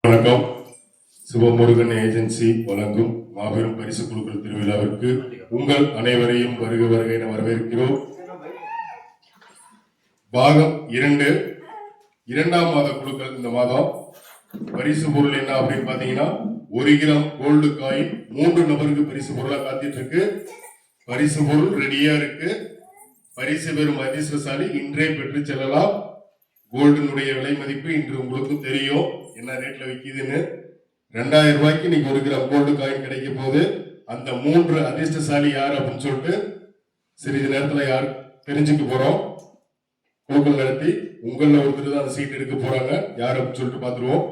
வணக்கம். சிவமுருகன் ஏஜென்சி வழங்கும் மாபெரும் பரிசு குழுக்கள் திருவிழாவிற்கு உங்கள் அனைவரையும் வருக வருக என வரவேற்கிறோம். பாகம் 2 இரண்டாம் மாத குழுக்கள். இந்த மாதம் பரிசு பொருள் என்ன அப்படின்னு பாத்தீங்கன்னா 1 கிராம் கோல்டு காயின் 3 நபருக்கு பரிசு பொருளா காத்திட்டு இருக்கு. பரிசு பொருள் ரெடியா இருக்கு. பரிசு பெறும் அதிர்ஷ்டசாலி இன்றே பெற்று செல்லலாம். கோல்டினுடைய விலை மதிப்பு இன்று உங்களுக்கு தெரியும் என்ன ரேட்ல விற்கிதுன்னு. 2000 ரூபாய்க்கு இன்னைக்கு 1 கிராம் கோல்டு காயின் கிடைக்க போகுது. அந்த 3 அதிர்ஷ்டசாலி யார் அப்படின்னு சொல்லிட்டு சிறிது நேரத்துல யார் தெரிஞ்சுக்க போறோம். குழுக்கள் நடத்தி உங்கள ஒருத்தர் தான் அந்த சீட் எடுக்க போறாங்க. யார் அப்படின்னு சொல்லிட்டு பாத்துருவோம்.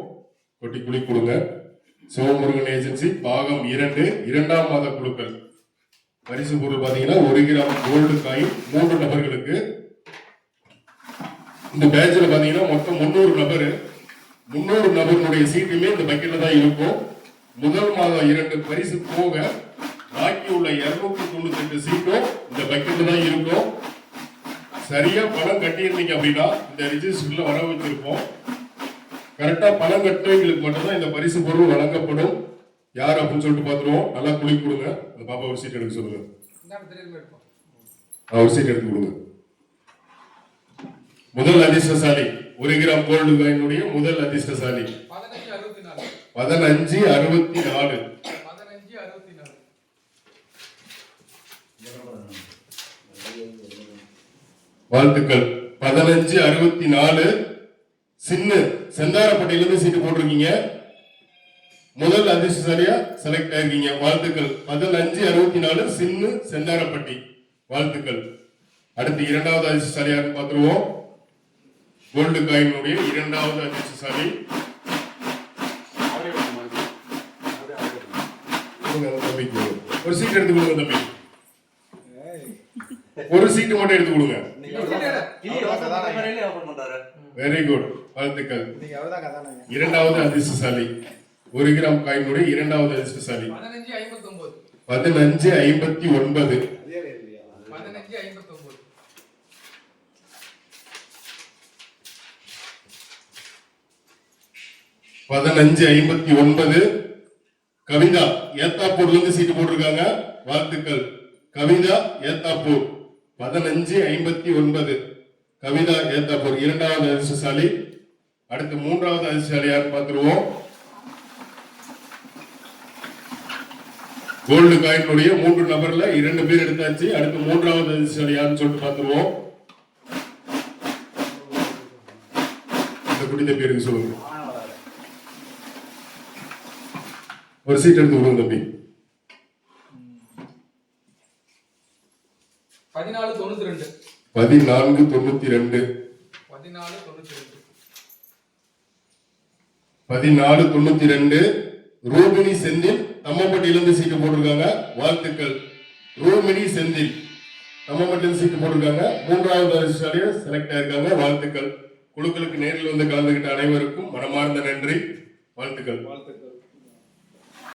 கொட்டி குளி கொடுங்க. சிவமுருகன் ஏஜென்சி பாகம் 2 இரண்டாம் மாத குழுக்கள். பரிசு பொருள் பாத்தீங்கன்னா 1 கிராம் கோல்டு காயின் 3 நபர்களுக்கு. இந்த பேட்ச்ல பாத்தீங்கன்னா மொத்தம் 300 நபர். 300 நபர்களுடைய சீட்டுமே இந்த பக்கெட்ல தான் இருக்கும். முதல் மாதம் 2 பரிசு போக பாக்கி உள்ள 298 சீட்டும் இந்த பக்கெட்ல தான் இருக்கும். சரியா பணம் கட்டியிருந்தீங்க அப்படின்னா இந்த ரிஜிஸ்டர்ல வர வச்சிருப்போம். கரெக்டா பணம் கட்டினவங்களுக்கு மட்டும்தான் இந்த பரிசு பொருள் வழங்கப்படும். யார் அப்படின்னு சொல்லிட்டு பாத்துருவோம். நல்லா குளி கொடுங்க. அந்த பாப்பா ஒரு சீட் எடுக்க சொல்லுங்க. ஒரு சீட் எடுத்து கொடுங்க. முதல் அதிர்ஷ்டசாலி 1 கிராம் கோல்டு காயினுடைய முதல் அதிர்ஷ்டசாலி 1564. வாழ்த்துக்கள். 1564 சின்ன செந்தாரப்பட்டியிலிருந்து சீட்டு போட்டிருக்கீங்க. முதல் அதிர்ஷ்டசாலியா செலக்ட் ஆயிருக்கீங்க. வாழ்த்துக்கள். 1564 சின்ன செந்தாரப்பட்டி. வாழ்த்துக்கள். அடுத்து இரண்டாவது அதிர்ஷ்டசாலியாக பார்த்துருவோம். கோல்டு காயினுடைய இரண்டாவது அதிர்ஷ்டசாலி ஒரு சீட் எடுத்து கொடுங்க தம்பி. ஒரு சீட்டு மட்டும் எடுத்து கொடுங்க. Very good. வாழ்த்துக்கள். இரண்டாவது அதிர்ஷ்டசாலி 1 கிராம் காயினுடைய இரண்டாவது அதிர்ஷ்டசாலி 1559. 1559 கவிதா ஏத்தாப்பூர்ல இருந்து சீட்டு போட்டிருக்காங்க. வாழ்த்துக்கள். கவிதா ஏத்தாப்பூர் 1559. கவிதா ஏத்தாப்பூர் இரண்டாவது அதிர்ஷ்டசாலி. அடுத்து மூன்றாவது அதிர்ஷ்டசாலி யார் பார்த்துருவோம். கோல்டு காயினுடைய 3 நபர்ல 2 பேர் எடுத்தாச்சு. அடுத்து மூன்றாவது அதிர்ஷ்டசாலி யாருன்னு சொல்லிட்டு பார்த்துருவோம். இந்த குடித்த பேருக்கு சொல்லுங்க. ஒரு சீட் எடுத்து கொடுங்க தம்பி. 1492. 1492. 1492 ரூபினி செந்தில் தம்மம்பட்டியிலிருந்து சீட்டு போட்டிருக்காங்க. வாழ்த்துக்கள். ரூபினி செந்தில் தம்மம்பட்டியிலிருந்து சீட்டு போட்டிருக்காங்க. மூன்றாவது அதிர்ஷ்டசாலியா செலக்ட் ஆயிருக்காங்க. வாழ்த்துக்கள். குழுக்களுக்கு நேரில் வந்து கலந்துகிட்ட அனைவருக்கும் மனமார்ந்த நன்றி. வாழ்த்துக்கள்.